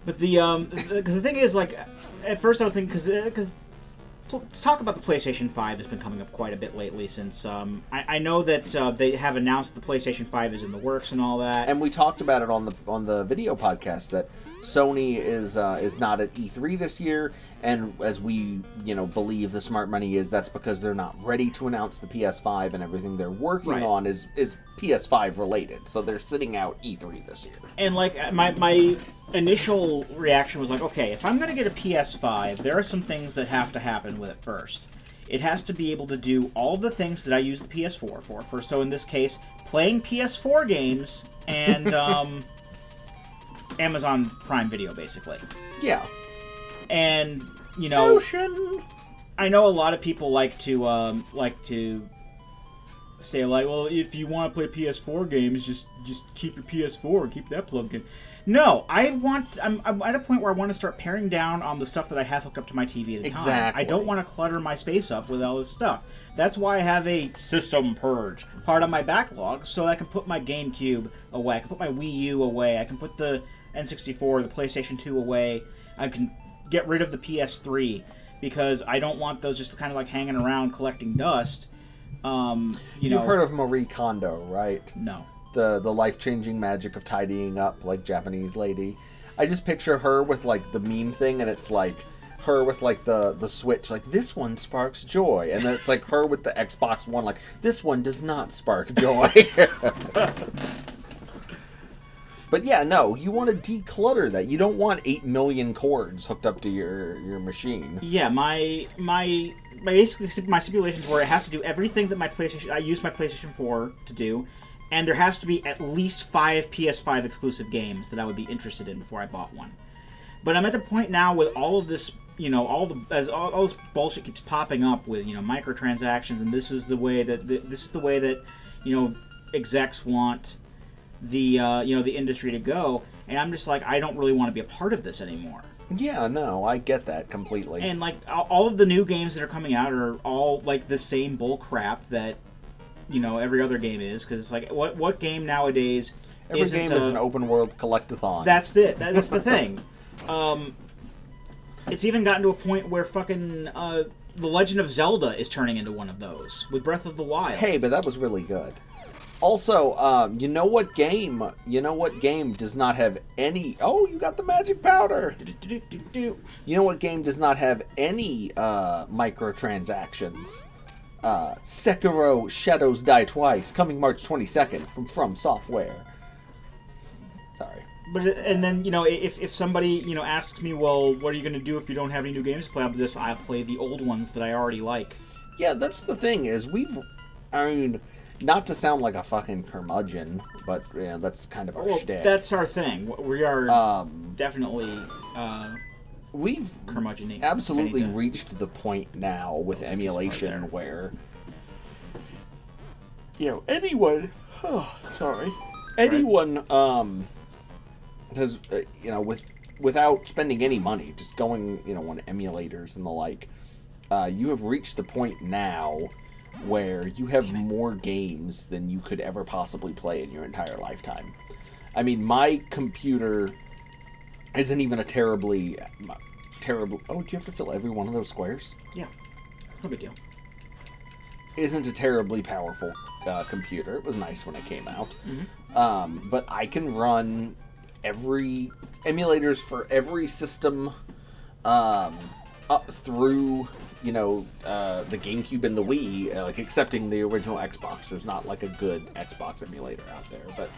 But because the thing is, like, at first I was thinking, because talk about the PlayStation 5 has been coming up quite a bit lately since, I know that they have announced the PlayStation 5 is in the works and all that. And we talked about it on the video podcast that Sony is not at E3 this year, and as we believe the smart money is that's because they're not ready to announce the PS5, and everything they're working on is PS5 related, so they're sitting out E3 this year. And like my initial reaction was like, okay, if I'm gonna get a PS5, there are some things that have to happen with it first. It has to be able to do all the things that I use the PS4 for. So in this case, playing PS4 games and Amazon Prime Video, basically. Yeah. And Ocean. I know a lot of people like to say, like, well, if you want to play PS4 games, just keep your PS4 and keep that plugged in. No, I'm at a point where I want to start paring down on the stuff that I have hooked up to my TV at the time. Exactly. I don't want to clutter my space up with all this stuff. That's why I have a system purge part of my backlog, so I can put my GameCube away, I can put my Wii U away, I can put the N64, the PlayStation 2 away, I can get rid of the PS3, because I don't want those just kind of like hanging around collecting dust. You've heard of Marie Kondo, right? No. The life-changing magic of tidying up, like Japanese lady. I just picture her with like the meme thing, and it's like her with like the Switch, like this one sparks joy, and then it's like her with the Xbox One, like this one does not spark joy. But yeah, no, you want to declutter that. You don't want 8 million cords hooked up to your machine. Yeah, my basically my stipulations were it has to do everything that I use my PlayStation 4 to do, and there has to be at least 5 PS5 exclusive games that I would be interested in before I bought one. But I'm at the point now with all of this, all this bullshit keeps popping up with microtransactions, and this is the way that execs want the industry to go, and I'm just like, I don't really want to be a part of this anymore. Yeah, no, I get that completely. And like all of the new games that are coming out are all like the same bull crap that every other game is, because it's like what game nowadays every game is an open world collectathon. That's it. That's the thing. It's even gotten to a point where fucking The Legend of Zelda is turning into one of those with Breath of the Wild. Hey, but that was really good. Also, you know what game does not have any... Oh, you got the magic powder! You know what game does not have any microtransactions? Sekiro Shadows Die Twice, coming March 22nd from Software. Sorry. But and then if somebody asks me, well, what are you going to do if you don't have any new games to play? I'll play the old ones that I already like. Yeah, that's the thing is not to sound like a fucking curmudgeon, but that's kind of our shtick. That's our thing. We are definitely we've curmudgeon-y. Absolutely reached the point now with emulation where anyone has without spending any money, just going on emulators and the like, you have reached the point now where you have more games than you could ever possibly play in your entire lifetime. I mean, my computer isn't even a terribly... Oh, do you have to fill every one of those squares? Yeah. It's no big deal. Isn't a terribly powerful computer. It was nice when it came out. Mm-hmm. But I can run every... emulators for every system up through... the GameCube and the Wii, like excepting the original Xbox. There's not like a good Xbox emulator out there, but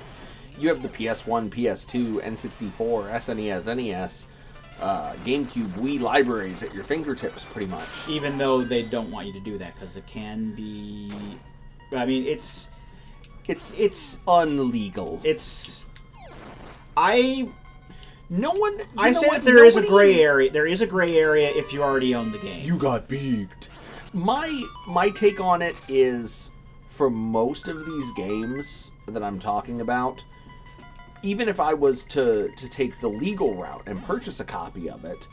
you have the PS1, PS2, N64, SNES, NES, GameCube, Wii libraries at your fingertips, pretty much. Even though they don't want you to do that, because it can be... I mean, it's unlegal. I say that there is a gray area. There is a gray area if you already own the game. You got beaked. My take on it is, for most of these games that I'm talking about, even if I was to take the legal route and purchase a copy of it,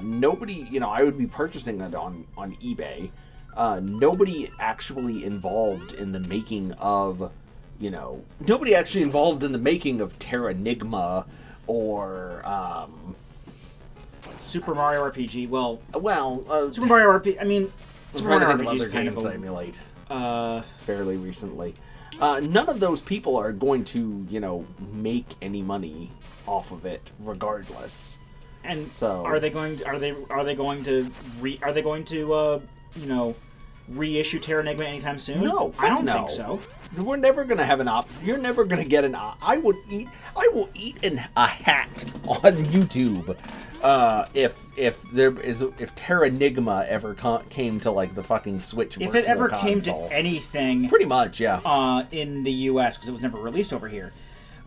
nobody, I would be purchasing it on eBay. Nobody actually involved in the making of, Terranigma or Super Mario RPG. Well, Well, Super Mario RPG. I mean, Super I'm trying to Mario think of RPG is other kind games of I emulate a. fairly recently. None of those people are going to, make any money off of it, regardless. And so, are they going to reissue Terra Enigma anytime soon? No, I don't no. think so. We're never going to have an op. You're never going to get an op. I will eat a hat on YouTube if Terra Enigma ever came to like the fucking Switch. If it ever console. came to anything, pretty much, yeah. In the U.S. because it was never released over here.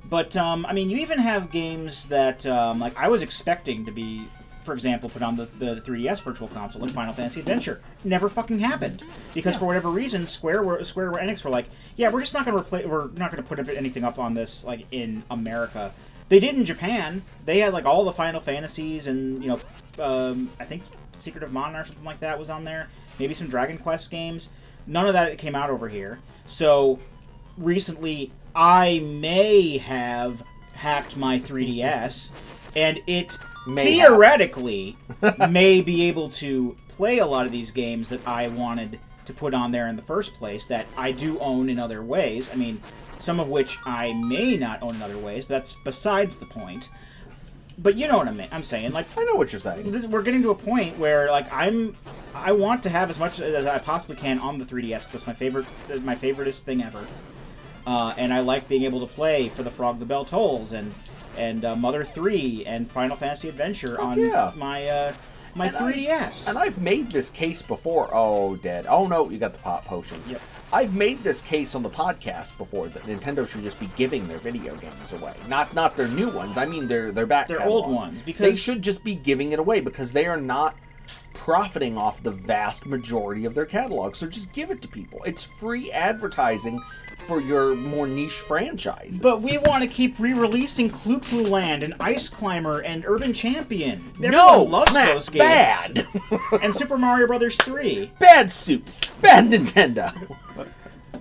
But I mean, you even have games that like I was expecting to be, for example, put on the 3DS Virtual Console, like Final Fantasy Adventure. Never fucking happened because for whatever reason, Square Enix were like, yeah, we're just not going to we're not going to put anything up on this like in America. They did in Japan. They had like all the Final Fantasies and I think Secret of Mana or something like that was on there. Maybe some Dragon Quest games. None of that came out over here. So recently, I may have hacked my 3DS, and it theoretically may be able to play a lot of these games that I wanted to put on there in the first place that I do own in other ways. I mean, some of which I may not own in other ways, but that's besides the point. But you know what I'm saying. Like, I know what you're saying. We're getting to a point where like I want to have as much as I possibly can on the 3DS because it's my favoriteest thing ever. And I like being able to play For the Frog the Bell Tolls and Mother 3 and Final Fantasy Adventure on my 3DS. And I've made this case before. Oh, dead. Oh, no, you got the pop potion. Yep. I've made this case on the podcast before that Nintendo should just be giving their video games away. Not their new ones. I mean their back Their catalog. old ones. Because they should just be giving it away because they are not profiting off the vast majority of their catalog. So just give it to people. It's free advertising for your more niche franchises. But we want to keep re-releasing Clu Clu Land and Ice Climber and Urban Champion. Everyone loves Snap, those games. Bad. And Super Mario Brothers 3. Bad Soups. Bad Nintendo.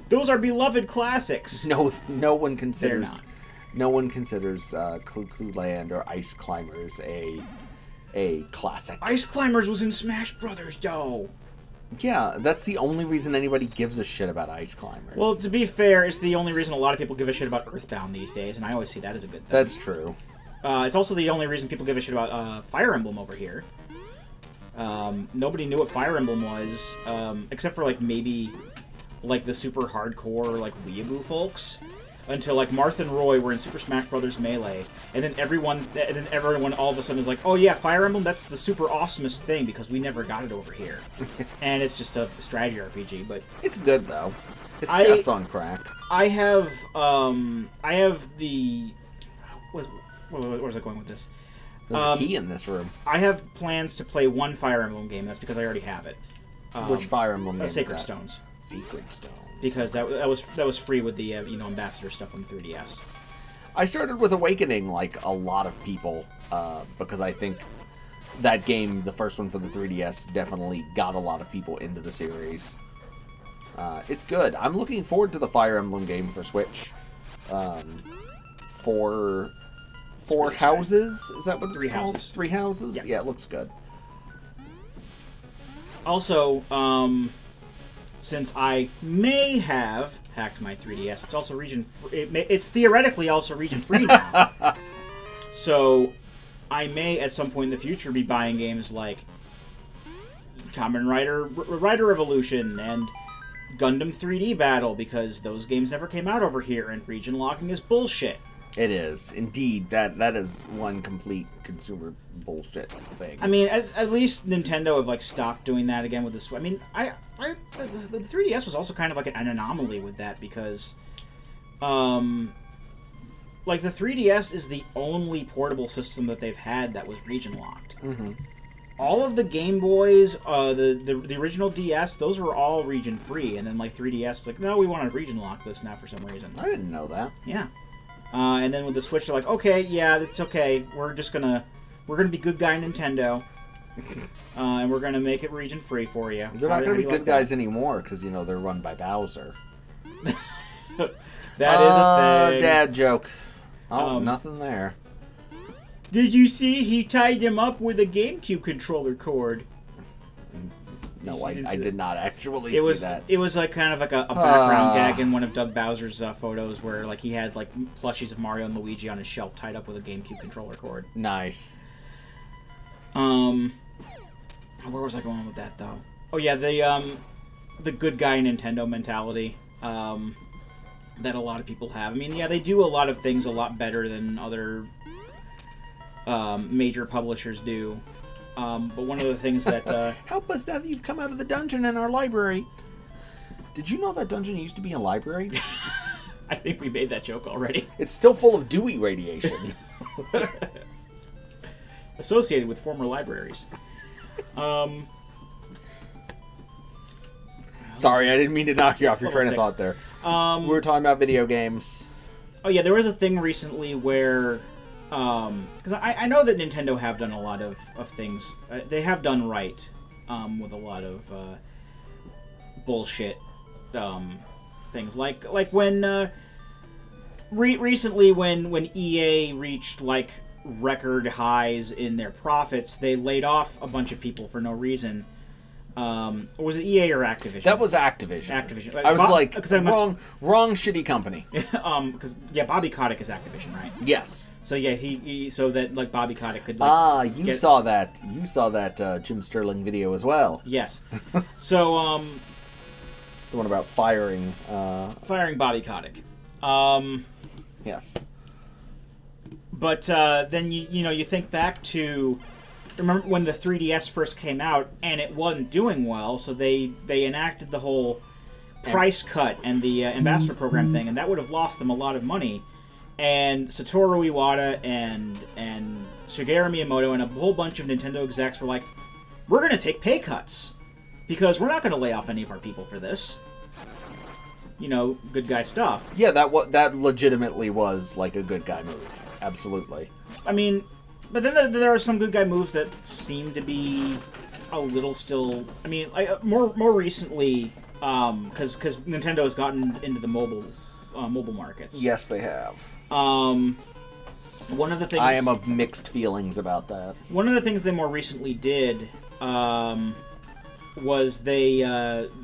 Those are beloved classics. No one considers Clu Clu Land or Ice Climbers a classic. Ice Climbers was in Smash Brothers, though. Yeah, that's the only reason anybody gives a shit about Ice Climbers. Well, to be fair, it's the only reason a lot of people give a shit about Earthbound these days, and I always see that as a good thing. That's true. It's also the only reason people give a shit about Fire Emblem over here. Nobody knew what Fire Emblem was, except for like maybe like the super hardcore like weeaboo folks, until like Marth and Roy were in Super Smash Bros. Melee, and then everyone all of a sudden is like, oh yeah, Fire Emblem, that's the super awesomest thing because we never got it over here. And it's just a strategy RPG, but it's good though. It's just on crack. I have the where was I going with this? There's a key in this room. I have plans to play one Fire Emblem game. That's because I already have it. Which Fire Emblem game? Sacred is that? Stones. Sacred Stones. Because that was free with the ambassador stuff on the 3DS. I started with Awakening like a lot of people because I think that game, the first one for the 3DS, definitely got a lot of people into the series. It's good. I'm looking forward to the Fire Emblem game for Switch. Four Houses? Is that what it's Three called? Houses. 3 Houses? Yeah. Yeah, it looks good. Also, since I may have hacked my 3DS, it's also it's theoretically also region free now. So I may at some point in the future be buying games like Kamen Rider Revolution and Gundam 3D Battle because those games never came out over here and region locking is bullshit. It is. Indeed, that is one complete consumer bullshit thing. I mean, at least Nintendo have like stopped doing that again with this. I mean, the 3DS was also kind of like an anomaly with that because, like the 3DS is the only portable system that they've had that was region locked. Mm-hmm. All of the Game Boys, the original DS, those were all region free, and then like 3DS, like no, we want to region lock this now for some reason. I didn't know that. Yeah. And then with the Switch, they're like, okay, yeah, it's okay. We're gonna be good guy Nintendo, and we're gonna make it region free for you. They're not gonna be good guys anymore because they're run by Bowser. That is a thing. Dad joke. Oh, nothing there. Did you see he tied him up with a GameCube controller cord? No, I did not actually see that. It was like kind of like a background gag in one of Doug Bowser's photos where like he had like plushies of Mario and Luigi on his shelf tied up with a GameCube controller cord. Nice. Where was I going with that though? Oh yeah, the good guy Nintendo mentality that a lot of people have. I mean, yeah, they do a lot of things a lot better than other major publishers do. But one of the things that... Help us now that you've come out of the dungeon in our library. Did you know that dungeon used to be a library? I think we made that joke already. It's still full of Dewey radiation. Associated with former libraries. Sorry, I didn't mean to knock you off your train of thought there. We were talking about video games. Oh yeah, there was a thing recently where... because I know that Nintendo have done a lot of things. They have done right with a lot of bullshit things. Like when recently when EA reached like record highs in their profits, they laid off a bunch of people for no reason. Or was it EA or Activision? That was Activision. Activision. I was like, wrong shitty company. Because Bobby Kotick is Activision, right? Yes. So yeah, he so that like Bobby Kotick could. Like, you saw that Jim Sterling video as well. Yes. So the one about firing Bobby Kotick. Yes. But then you think back to remember when the 3DS first came out and it wasn't doing well, so they enacted the whole price cut and the ambassador program thing, and that would have lost them a lot of money. And Satoru Iwata and Shigeru Miyamoto and a whole bunch of Nintendo execs were like, we're going to take pay cuts because we're not going to lay off any of our people for this. Good guy stuff. Yeah, that legitimately was like a good guy move. Absolutely. I mean, but then there are some good guy moves that seem to be a little still... I mean, more recently, because Nintendo has gotten into the mobile markets. Yes, they have. One of the things I am of mixed feelings about that. One of the things they more recently did was they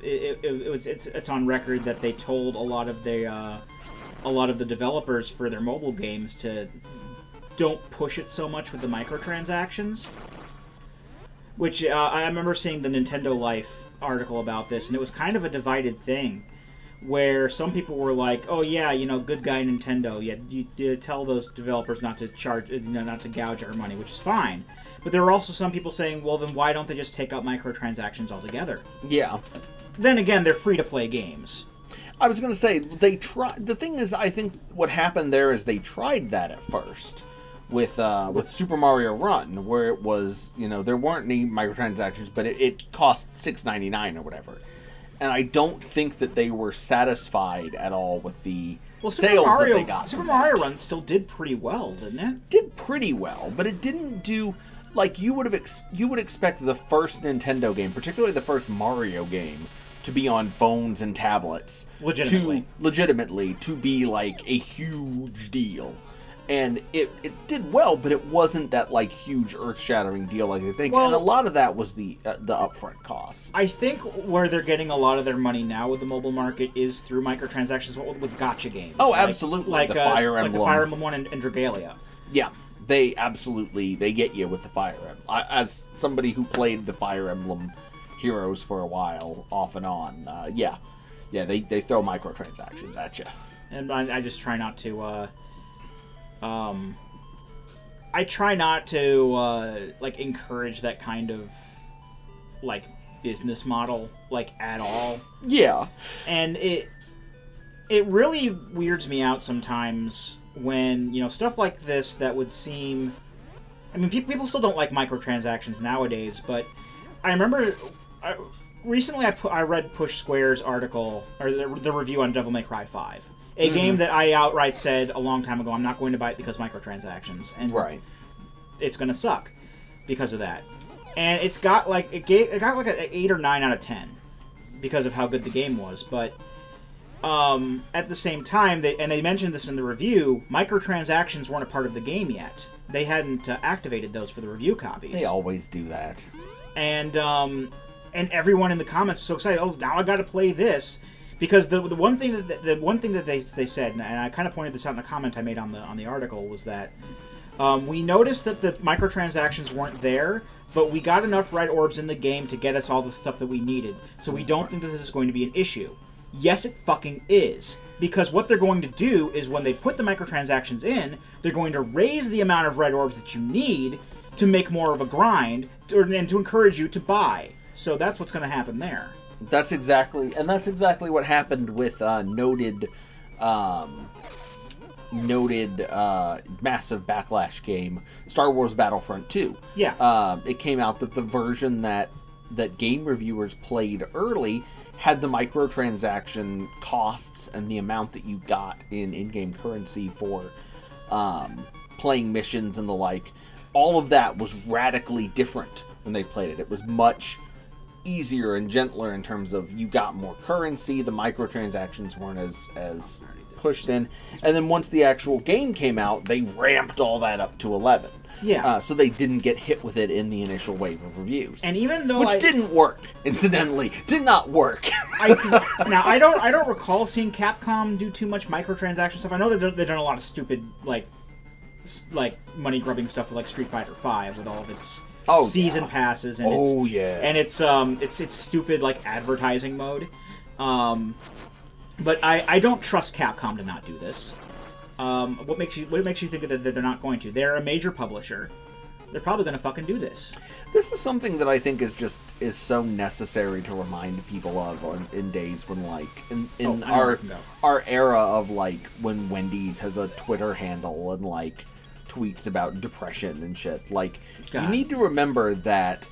it's on record that they told a lot of the developers for their mobile games to don't push it so much with the microtransactions. Which I remember seeing the Nintendo Life article about this, and it was kind of a divided thing. Where some people were like, "Oh yeah, good guy Nintendo. Yeah, you tell those developers not to charge, not to gouge our money," which is fine. But there were also some people saying, "Well, then why don't they just take out microtransactions altogether?" Yeah. Then again, they're free to play games. I was going to say they try. The thing is, I think what happened there is they tried that at first with Super Mario Run, where it was there weren't any microtransactions, but it cost $6.99 or whatever. And I don't think that they were satisfied at all with the sales that they got. Super Mario Run still did pretty well, didn't it? Did pretty well, but it didn't do like you would expect the first Nintendo game, particularly the first Mario game, to be on phones and tablets. Legitimately to be like a huge deal. And it did well, but it wasn't that like huge earth-shattering deal like they think. Well, and a lot of that was the upfront cost. I think where they're getting a lot of their money now with the mobile market is through microtransactions with gacha games. Oh, absolutely. Like the Fire Emblem. Like the Fire Emblem one and Dragalia. Yeah, they get you with the Fire Emblem. As somebody who played the Fire Emblem Heroes for a while, off and on, they throw microtransactions at you. And I just try not to... I try not to encourage that kind of business model at all. Yeah. And it really weirds me out sometimes when stuff like this that would seem. I mean, people still don't like microtransactions nowadays, but I remember recently I read Push Square's article or the review on Devil May Cry 5. A game that I outright said a long time ago, I'm not going to buy it because microtransactions, and it's going to suck because of that. And it got an 8 or 9 out of 10 because of how good the game was. But at the same time, they mentioned this in the review, microtransactions weren't a part of the game yet. They hadn't activated those for the review copies. They always do that. And everyone in the comments was so excited. Oh, now I got to play this, because the one thing that they said, and I kind of pointed this out in a comment I made on the article, was that we noticed that the microtransactions weren't there, but we got enough red orbs in the game to get us all the stuff that we needed. So we don't think that this is going to be an issue. Yes, it fucking is. Because what they're going to do is when they put the microtransactions in, they're going to raise the amount of red orbs that you need to make more of a grind and to encourage you to buy. So that's what's going to happen there. That's exactly what happened with noted massive backlash game, Star Wars Battlefront 2. Yeah. It came out that the version that game reviewers played early had the microtransaction costs and the amount that you got in-game currency for playing missions and the like. All of that was radically different when they played it. It was much easier and gentler in terms of you got more currency, the microtransactions weren't as pushed in, and then once the actual game came out, they ramped all that up to 11. Yeah. So they didn't get hit with it in the initial wave of reviews. And even though which didn't work, incidentally, did not work. Now I don't recall seeing Capcom do too much microtransaction stuff. I know that they've done a lot of stupid like money grubbing stuff with like Street Fighter V with all of its season passes and it's stupid like advertising mode. But I don't trust Capcom to not do this. What makes you think that they're not going to? They're a major publisher. They're probably going to fucking do this. This is something that I think is so necessary to remind people of in days when like in our era of like when Wendy's has a Twitter handle and like tweets about depression and shit. Like you need to remember that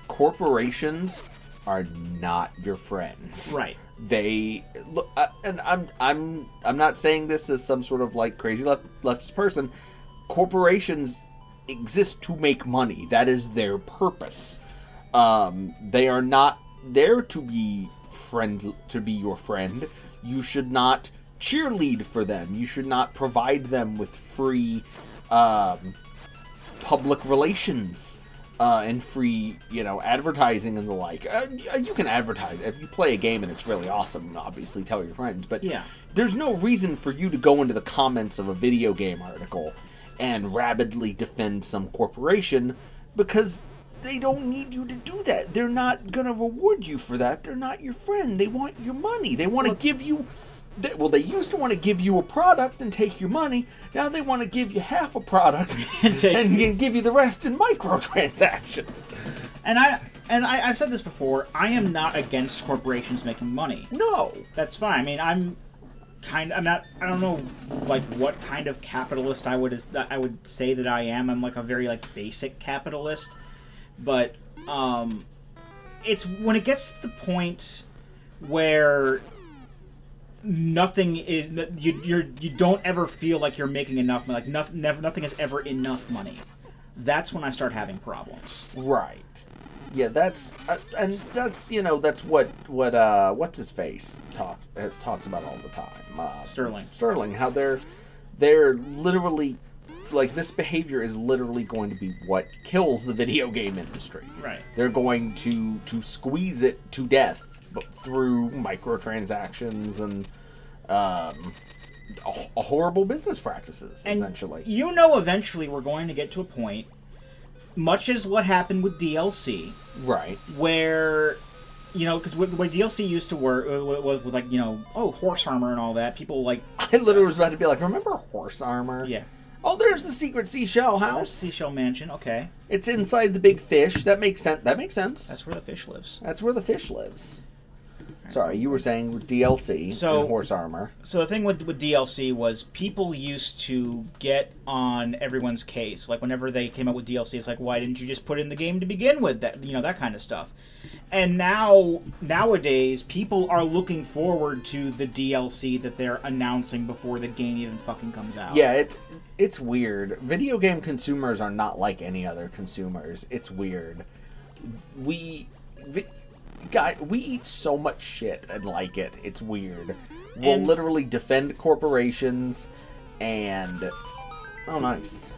corporations are not your friends. Right. They look, and I'm not saying this as some sort of like crazy leftist person. Corporations exist to make money. That is their purpose. They are not there to be your friend. You should not cheerlead for them. You should not provide them with free public relations. And free, advertising and the like. You can advertise. If you play a game and it's really awesome, obviously tell your friends. But there's no reason for you to go into the comments of a video game article and rabidly defend some corporation because they don't need you to do that. They're not going to reward you for that. They're not your friend. They want your money. They want to give you... They used to want to give you a product and take your money. Now they want to give you half a product and give you the rest in microtransactions. And I've said this before. I am not against corporations making money. No, that's fine. I mean, I'm not. I don't know, like what kind of capitalist I would say that I am. I'm like a very like basic capitalist, but it's when it gets to the point where nothing is you don't ever feel like you're making enough money. Like nothing is ever enough money. That's when I start having problems. Right. Yeah, that's and that's that's what what's his face talks about all the time. Sterling, how they're literally like this behavior is literally going to be what kills the video game industry. Right. They're going to squeeze it to death through microtransactions and horrible business practices, and essentially. Eventually we're going to get to a point, much as what happened with DLC, right? Where, because the way DLC used to work was with like, horse armor and all that. People like... I literally was about to be like, remember horse armor? Yeah. Oh, there's the secret seashell house. Seashell mansion, okay. It's inside the big fish. That makes sense. That's where the fish lives. Sorry, you were saying with DLC and horse armor. So the thing with DLC was people used to get on everyone's case. Like whenever they came out with DLC, it's like, why didn't you just put it in the game to begin with? That kind of stuff. And nowadays, people are looking forward to the DLC that they're announcing before the game even fucking comes out. Yeah, it's weird. Video game consumers are not like any other consumers. It's weird. We eat so much shit and like it. It's weird. will And- literally defend corporations and... Oh, nice.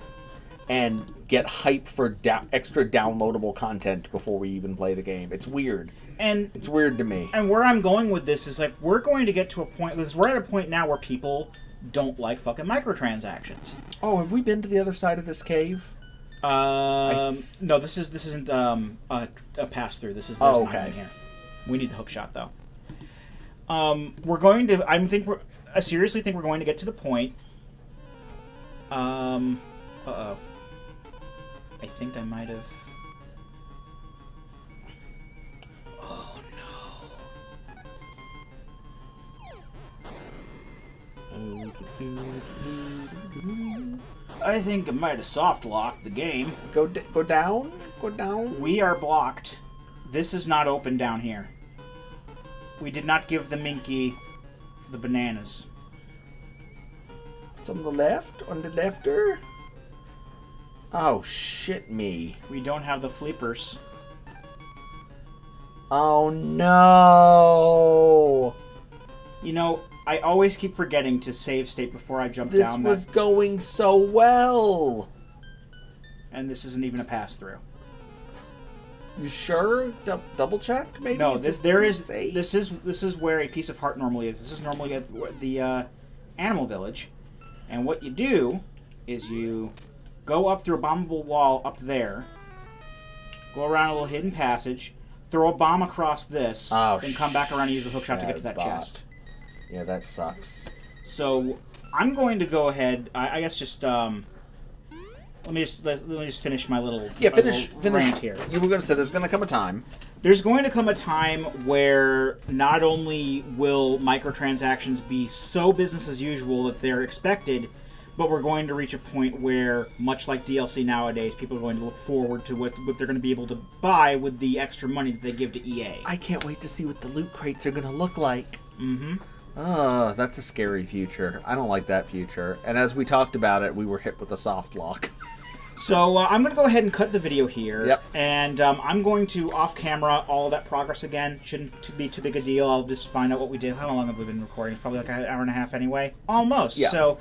And get hype for extra downloadable content before we even play the game. It's weird. And It's weird to me. And where I'm going with this is, like, we're going to get to a point, because we're at a point now where people don't like fucking microtransactions. Oh, have we been to the other side of this cave? No, this isn't a pass through. This is there's an island here. We need the hook shot though. We're going to. I seriously think we're going to get to the point. Uh oh. I think I might have. Oh no. I think I might have soft locked the game. Go down? Go down? We are blocked. This is not open down here. We did not give the Minky the bananas. It's on the left? On the lefter? Oh, shit me. We don't have the flippers. Oh, no! You know, I always keep forgetting to save state before I jump down. This was going so well! And this isn't even a pass-through. You sure? Double check, maybe? No, this Say? is where a piece of heart normally is. This is normally at the animal village. And what you do is you go up through a bombable wall up there, go around a little hidden passage, throw a bomb across this, then come back around and use the hookshot to get to that chest. Yeah, that sucks. So I'm going to go ahead. I guess just let me just finish my little finish rant here. You were going to say there's going to come a time. There's going to come a time where not only will microtransactions be so business as usual that they're expected, but we're going to reach a point where, much like DLC nowadays, people are going to look forward to what they're going to be able to buy with the extra money that they give to EA. I can't wait to see what the loot crates are going to look like. Mm-hmm. That's a scary future. I don't like that future. And as we talked about it, we were hit with a soft lock. So I'm going to go ahead and cut the video here. Yep. And I'm going to, off-camera, all of that progress again. Shouldn't be too big a deal. I'll just find out what we did. How long have we been recording? It's probably like an hour and a half anyway. Almost. Yeah. So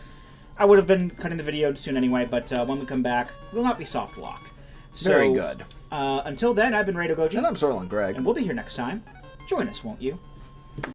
I would have been cutting the video soon anyway, but when we come back, we'll not be soft-locked. So, Very good. Until then, I've been Rado Goji. And I'm Sorlin Greg. And we'll be here next time. Join us, won't you?